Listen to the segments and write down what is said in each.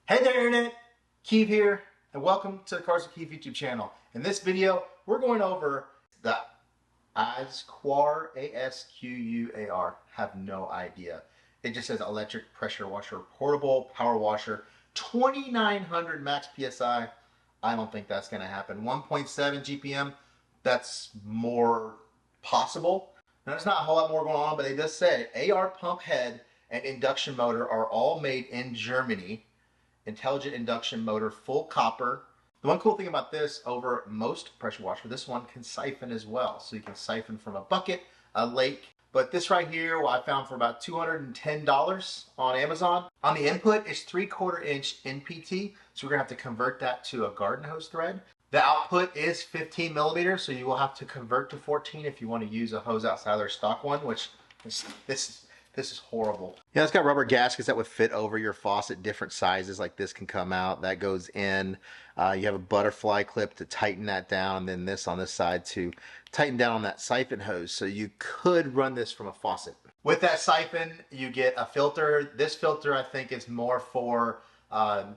Hey there Internet, Keeve here, and welcome to the Cars with Keeve YouTube channel. In this video, we're going over the ASQUAR, A-S-Q-U-A-R, have no idea. It just says electric pressure washer, portable power washer, 2,900 max PSI. I don't think that's gonna happen. 1.7 GPM, that's more possible. Now there's not a whole lot more going on, but they just said AR pump head and induction motor are all made in Germany. Intelligent induction motor, full copper. The one cool thing about this over most pressure washer, this one can siphon as well. So you can siphon from a bucket, a lake. But this right here, I found for about $210 on Amazon. On the input, it's 3/4 inch NPT. So we're gonna have to convert that to a garden hose thread. The output is 15 millimeters, so you will have to convert to 14 if you want to use a hose outside their stock one, which this is horrible. Yeah, it's got rubber gaskets that would fit over your faucet, different sizes like this can come out. That goes in. You have a butterfly clip to tighten that down, and then this on this side to tighten down on that siphon hose. So you could run this from a faucet. With that siphon, you get a filter. This filter, I think, is more for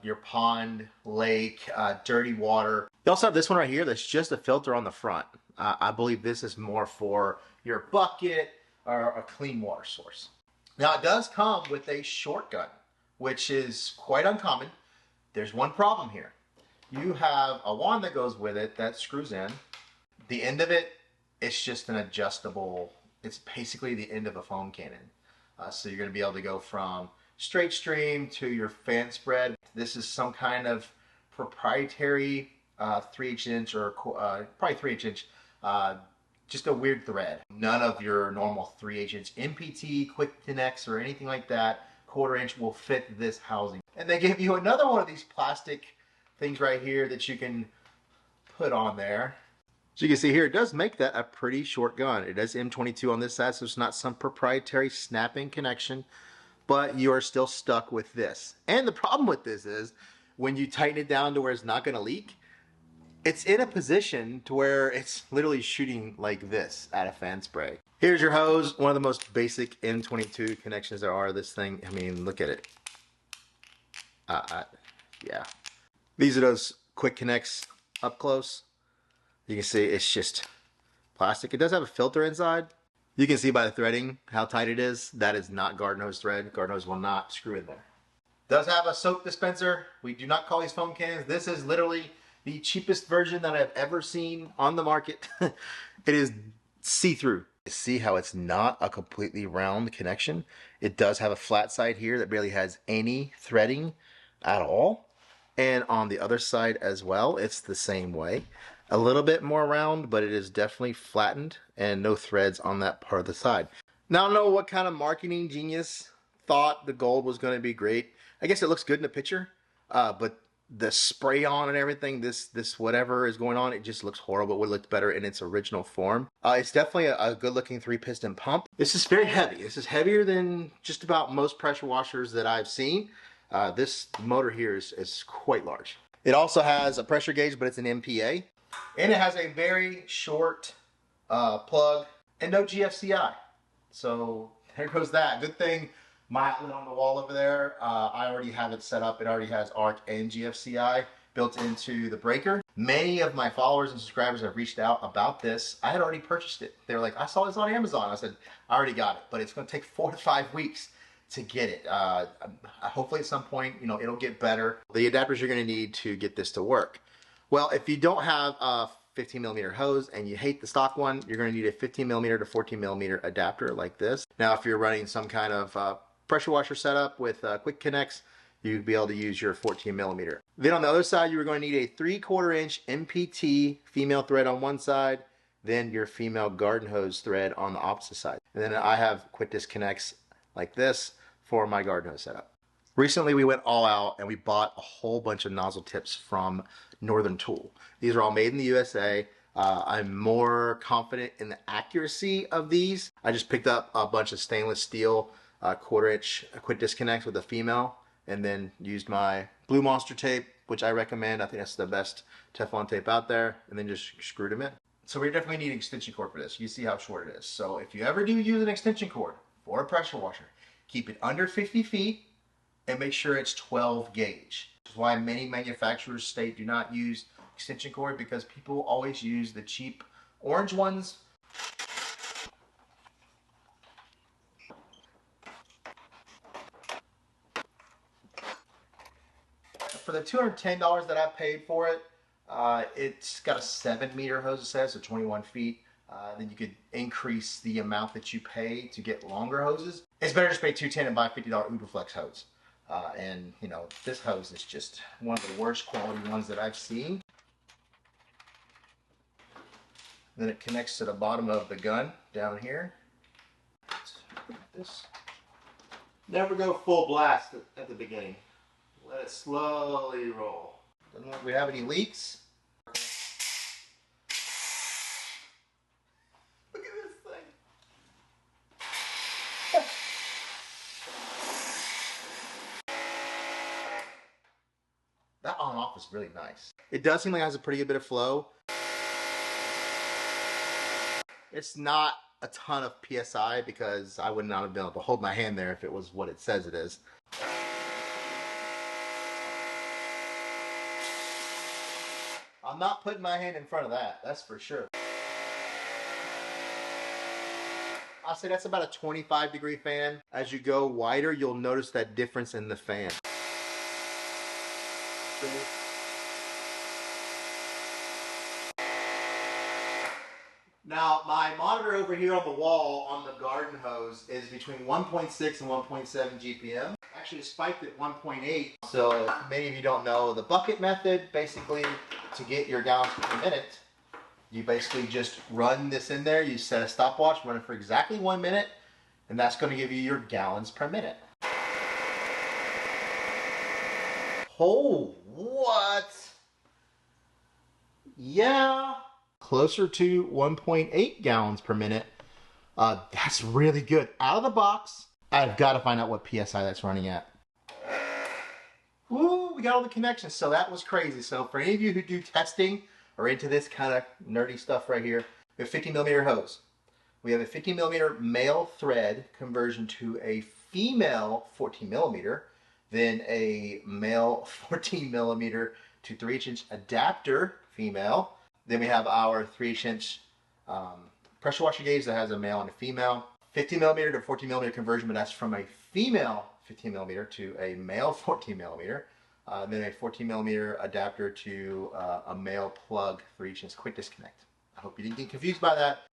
your pond, lake, dirty water. You also have this one right here that's just a filter on the front. I believe this is more for your bucket or a clean water source. Now it does come with a short gun, which is quite uncommon. There's one problem here. You have a wand that goes with it that screws in. The end of it, it's just an adjustable, it's basically the end of a foam cannon. So you're gonna be able to go from straight stream to your fan spread. This is some kind of proprietary 3/8 inch or probably 3/8 inch, just a weird thread. None of your normal 3/8 inch NPT, quick connects, or anything like that, 1/4 inch will fit this housing. And they give you another one of these plastic things right here that you can put on there. So you can see here, it does make that a pretty short gun. It does M22 on this side, so it's not some proprietary snapping connection, but you are still stuck with this. And the problem with this is, when you tighten it down to where it's not gonna leak, it's in a position to where it's literally shooting like this at a fan spray. Here's your hose, one of the most basic M22 connections there are. This thing, I mean, look at it. Yeah. These are those quick connects up close. You can see it's just plastic. It does have a filter inside. You can see by the threading how tight it is. That is not garden hose thread. Garden hose will not screw in there. Does have a soap dispenser. We do not call these foam cannons. This is literally the cheapest version that I've ever seen on the market. It is see-through. See how it's not a completely round connection? It does have a flat side here that barely has any threading at all. And on the other side as well, it's the same way. A little bit more round, but it is definitely flattened and no threads on that part of the side. Now I don't know what kind of marketing genius thought the gold was going to be great. I guess it looks good in the picture, but the spray on and everything, this whatever is going on, it just looks horrible. It would look better in its original form. It's definitely a good looking 3-piston pump. This is very heavy. This is heavier than just about most pressure washers that I've seen. This motor here is quite large. It also has a pressure gauge, but it's an MPA. And it has a very short plug and no GFCI. So there goes that. Good thing my outlet on the wall over there, I already have it set up. It already has ARC and GFCI built into the breaker. Many of my followers and subscribers have reached out about this. I had already purchased it. They were like, I saw this on Amazon. I said, I already got it, but it's gonna take 4 to 5 weeks to get it. Hopefully at some point, you know, it'll get better. The adapters you're gonna need to get this to work. Well, if you don't have a 15 millimeter hose and you hate the stock one, you're gonna need a 15 millimeter to 14 millimeter adapter like this. Now, if you're running some kind of pressure washer setup with quick connects, you'd be able to use your 14 millimeter. Then on the other side, you're going to need a 3/4 inch MPT female thread on one side, then your female garden hose thread on the opposite side. And then I have quick disconnects like this for my garden hose setup. Recently, we went all out and we bought a whole bunch of nozzle tips from Northern Tool. These are all made in the USA. I'm more confident in the accuracy of these. I just picked up a bunch of stainless steel 1/4 inch quick disconnects with a female, and then used my Blue Monster tape, which I recommend. I think that's the best Teflon tape out there, and then just screwed them in. So we definitely need an extension cord for this. You see how short it is. So if you ever do use an extension cord for a pressure washer, keep it under 50 feet and make sure it's 12 gauge. Which is why many manufacturers state do not use extension cord, because people always use the cheap orange ones. For the $210 that I paid for it, it's got a 7-meter hose, it says, so 21 feet. Then you could increase the amount that you pay to get longer hoses. It's better just pay $210 and buy a $50 Uberflex hose. And you know, this hose is just one of the worst quality ones that I've seen. Then it connects to the bottom of the gun down here. This. Never go full blast at the beginning. Let it slowly roll. Doesn't look like we have any leaks. Look at this thing. That on off is really nice. It does seem like it has a pretty good bit of flow. It's not a ton of PSI, because I would not have been able to hold my hand there if it was what it says it is. I'm not putting my hand in front of that, that's for sure. I'll say that's about a 25-degree fan. As you go wider, you'll notice that difference in the fan. Now, my monitor over here on the wall on the garden hose is between 1.6 and 1.7 GPM. Actually, spiked at 1.8. So, if many of you don't know the bucket method, basically, to get your gallons per minute, you basically just run this in there. You set a stopwatch, run it for exactly 1 minute, and that's going to give you your gallons per minute. Oh, what? Yeah. Closer to 1.8 gallons per minute. That's really good. Out of the box, I've got to find out what PSI that's running at. Woo, we got all the connections. So that was crazy. So for any of you who do testing or into this kind of nerdy stuff right here, we have a 50mm hose. We have a 50mm male thread conversion to a female 14mm, then a male 14mm to 3/8 adapter female. Then we have our 3/8 pressure washer gauge that has a male and a female. 50mm to 14mm conversion, but that's from a female 15mm to a male 14mm. Then a 14mm adapter to a male plug 3/8 quick disconnect. I hope you didn't get confused by that.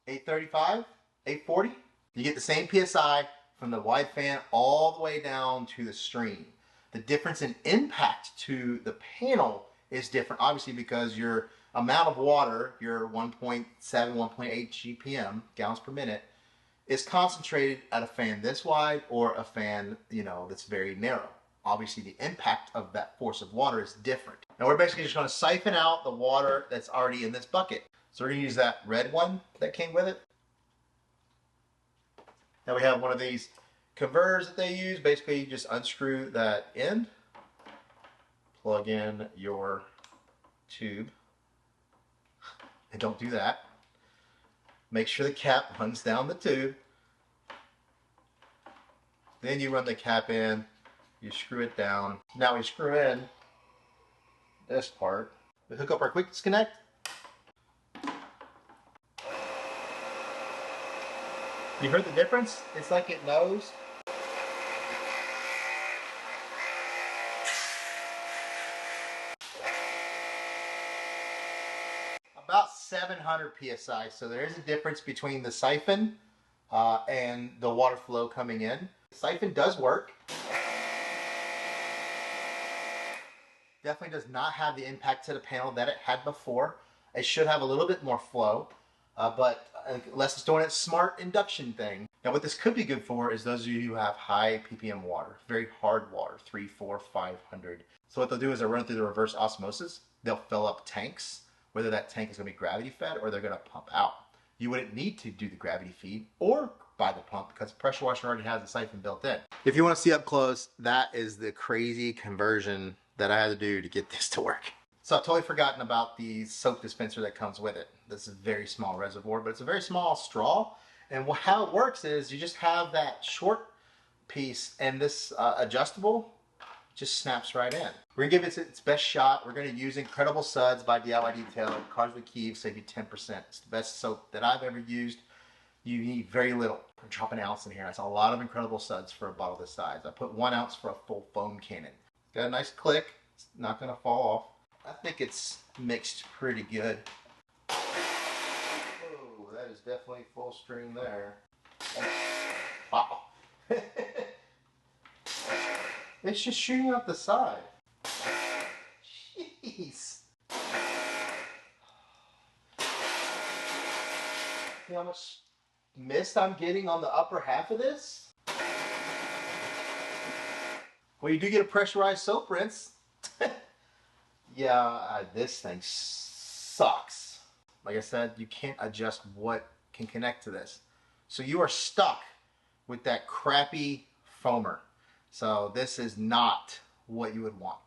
835, 840. You get the same PSI from the wide fan all the way down to the stream. The difference in impact to the panel is different, obviously, because your amount of water, your 1.7, 1.8 GPM, gallons per minute, is concentrated at a fan this wide or a fan, you know, that's very narrow. Obviously, the impact of that force of water is different. Now, we're basically just going to siphon out the water that's already in this bucket. So we're going to use that red one that came with it. Now we have one of these converters that they use. Basically, you just unscrew that end, plug in your tube, and don't do that. Make sure the cap runs down the tube. Then you run the cap in, you screw it down. Now we screw in this part. We hook up our quick disconnect. You heard the difference? It's like it knows. About 700 PSI, so there is a difference between the siphon and the water flow coming in. The siphon does work. Definitely does not have the impact to the panel that it had before. It should have a little bit more flow, but unless it's doing its smart induction thing. Now what this could be good for is those of you who have high ppm water, very hard water, 300, 400, 500. So what they'll do is they'll run through the reverse osmosis. They'll fill up tanks, whether that tank is going to be gravity fed or they're going to pump out. You wouldn't need to do the gravity feed or buy the pump because the pressure washer already has the siphon built in. If you want to see up close, that is the crazy conversion that I had to do to get this to work. So I've totally forgotten about the soap dispenser that comes with it. This is a very small reservoir, but it's a very small straw. And how it works is you just have that short piece and this adjustable just snaps right in. We're gonna give it its best shot. We're gonna use Incredible Suds by DIY Detail. Cars with Kiev save you 10%. It's the best soap that I've ever used. You need very little. Drop an ounce in here. That's a lot of Incredible Suds for a bottle this size. I put 1 ounce for a full foam cannon. Got a nice click. It's not gonna fall off. I think it's mixed pretty good. Oh, that is definitely full stream there. Wow. It's just shooting out the side. Jeez. See how much mist I'm getting on the upper half of this? Well, you do get a pressurized soap rinse. Yeah, this thing sucks. Like I said, you can't adjust what can connect to this. So you are stuck with that crappy foamer. So this is not what you would want.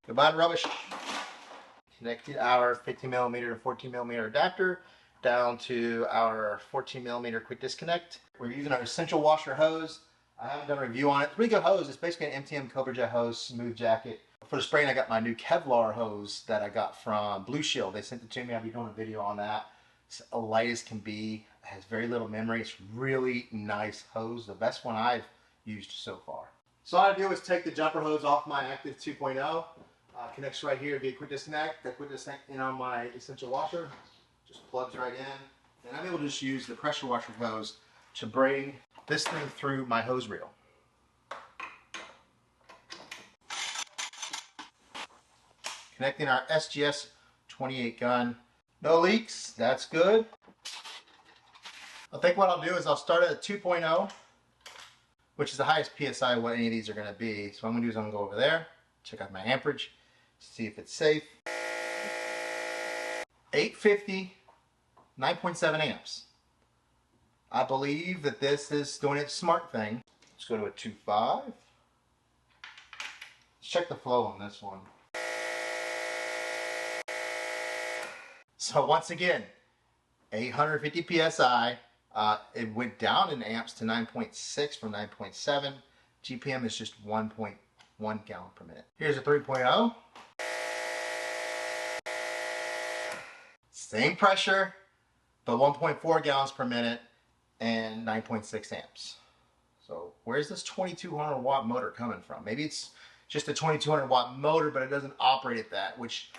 Goodbye to rubbish. Connected our 15mm to 14mm adapter down to our 14mm quick disconnect. We're using our essential washer hose. I haven't done a review on it. It's a pretty good hose. It's basically an MTM Cobra Jet hose, smooth jacket. For the spraying, I got my new Kevlar hose that I got from Blue Shield. They sent it to me. I'll be doing a video on that. It's light as can be. It has very little memory. It's really nice hose. The best one I've used so far. So all I do is take the jumper hose off my Active 2.0. Connects right here via quick disconnect. That quick disconnect in on my essential washer. Just plugs right in. And I'm able to just use the pressure washer hose to bring this thing through my hose reel. Connecting our SGS 28 gun. No leaks, that's good. I think what I'll do is I'll start at a 2.0, which is the highest PSI what any of these are going to be. So what I'm going to do is I'm going to go over there, check out my amperage, see if it's safe. 850, 9.7 amps. I believe that this is doing its smart thing. Let's go to a 2.5. Let's check the flow on this one. So once again, 850 PSI. It went down in amps to 9.6 from 9.7. GPM is just 1.1 gallon per minute. Here's a 3.0. Same pressure, but 1.4 gallons per minute and 9.6 amps. So where's this 2200 watt motor coming from? Maybe it's just a 2200 watt motor, but it doesn't operate at that, which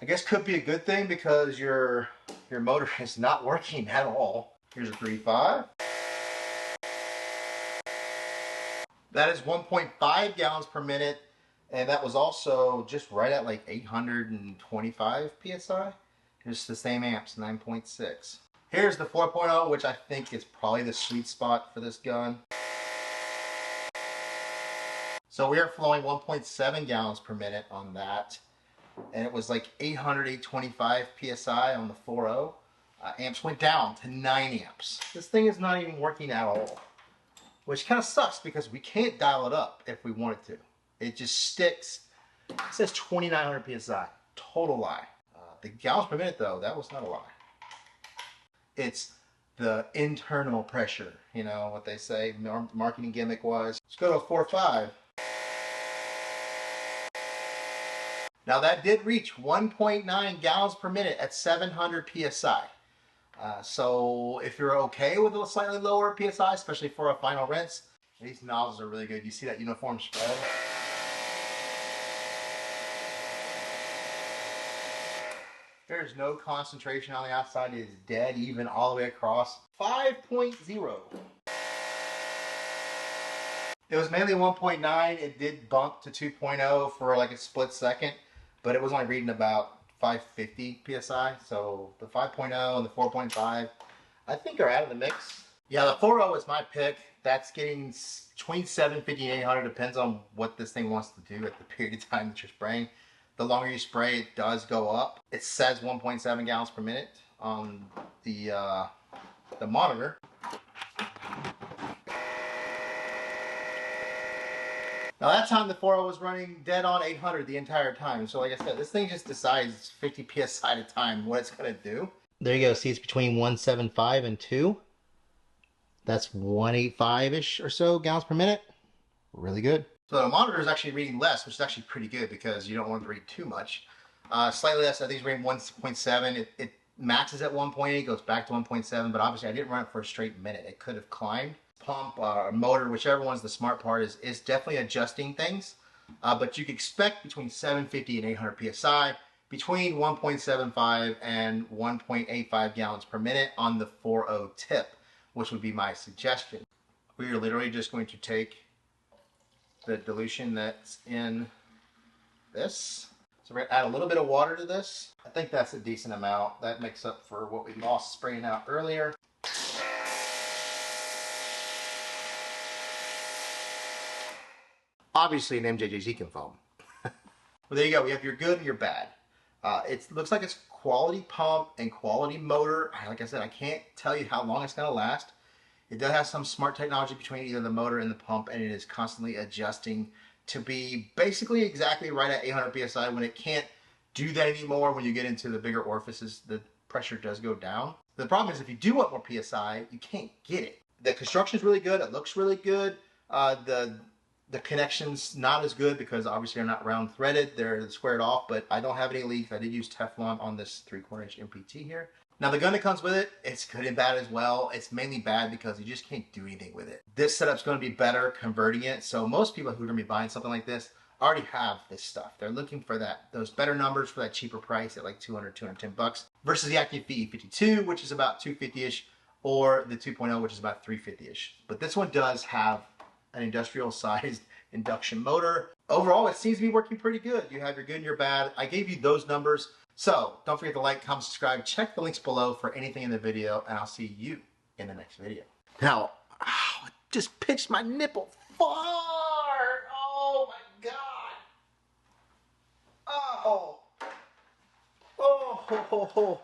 I guess could be a good thing because your motor is not working at all. Here's a 3.5. That is 1.5 gallons per minute, and that was also just right at like 825 PSI. It's the same amps, 9.6. Here's the 4.0, which I think is probably the sweet spot for this gun. So we are flowing 1.7 gallons per minute on that. And it was like 825 PSI on the 4.0. Amps went down to 9 amps. This thing is not even working at all. Which kind of sucks because we can't dial it up if we wanted to. It just sticks. It says 2900 PSI. Total lie. The gallons per minute though, that was not a lie. It's the internal pressure. You know what they say, marketing gimmick wise. Let's go to a 4.5. Now that did reach 1.9 gallons per minute at 700 PSI. So if you're okay with a slightly lower PSI, especially for a final rinse, these nozzles are really good. You see that uniform spread? There's no concentration on the outside. It is dead even all the way across. 5.0. It was mainly 1.9. It did bump to 2.0 for like a split second, but it was only reading about 550 PSI. So the 5.0 and the 4.5, I think are out of the mix. Yeah, the 4.0 is my pick. That's getting between 750 and 800, depends on what this thing wants to do at the period of time that you're spraying. The longer you spray, it does go up. It says 1.7 gallons per minute on the monitor. Now that time the 4.0 was running dead on 800 the entire time. So like I said, this thing just decides 50 PSI at a time what it's going to do. There you go. See, it's between 175 and 2. That's 185-ish or so gallons per minute. really good. So the monitor is actually reading less, which is actually pretty good because you don't want it to read too much. Slightly less, I think it's reading 1.7. It maxes at 1.8, goes back to 1.7, but obviously I didn't run it for a straight minute. It could have climbed. Pump, motor, whichever one's the smart part, is definitely adjusting things. But you can expect between 750 and 800 psi, between 1.75 and 1.85 gallons per minute on the 4.0 tip, which would be my suggestion. We are literally just going to take the dilution that's in this. So we're going to add a little bit of water to this. I think that's a decent amount. That makes up for what we lost spraying out earlier. Obviously an MJJZ can foam. Well, there you go. We have your good and your bad. It looks like it's quality pump and quality motor. Like I said, I can't tell you how long it's going to last. It does have some smart technology between either the motor and the pump, and it is constantly adjusting to be basically exactly right at 800 psi. When it can't do that anymore, when you get into the bigger orifices, the pressure does go down. The problem is if you do want more psi, you can't get it. The construction is really good. It looks really good. The connection's not as good because obviously they're not round threaded. They're squared off, but I don't have any leaks. I did use Teflon on this 3/4 inch MPT here. Now the gun that comes with it, it's good and bad as well. It's mainly bad because you just can't do anything with it. This setup's going to be better converting it. So most people who are going to be buying something like this already have this stuff. They're looking for those better numbers for that cheaper price at like 200, 210 bucks versus the Active E52, which is about 250-ish, or the 2.0, which is about 350-ish. But this one does have an industrial sized induction motor. Overall, it seems to be working pretty good. You have your good and your bad. I gave you those numbers. So don't forget to like, comment, subscribe, check the links below for anything in the video, and I'll see you in the next video. Now, I just pinched my nipple far. Oh my God. Oh. Oh, ho, ho, ho.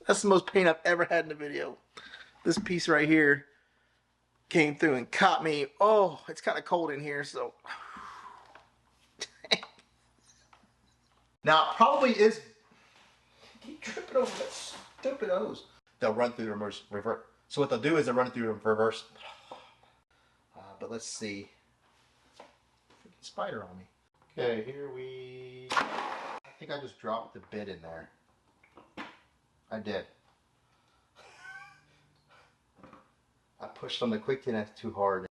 That's the most pain I've ever had in a video. This piece right here came through and caught me. Oh, it's kind of cold in here, so. Now, it probably is. Keep tripping over that stupid hose. They'll run through the reverse. So what they'll do is they'll run it through the reverse. But let's see. Freaking spider on me. Okay, here we. I think I just dropped the bit in there. I did. I pushed on the quick connect too hard.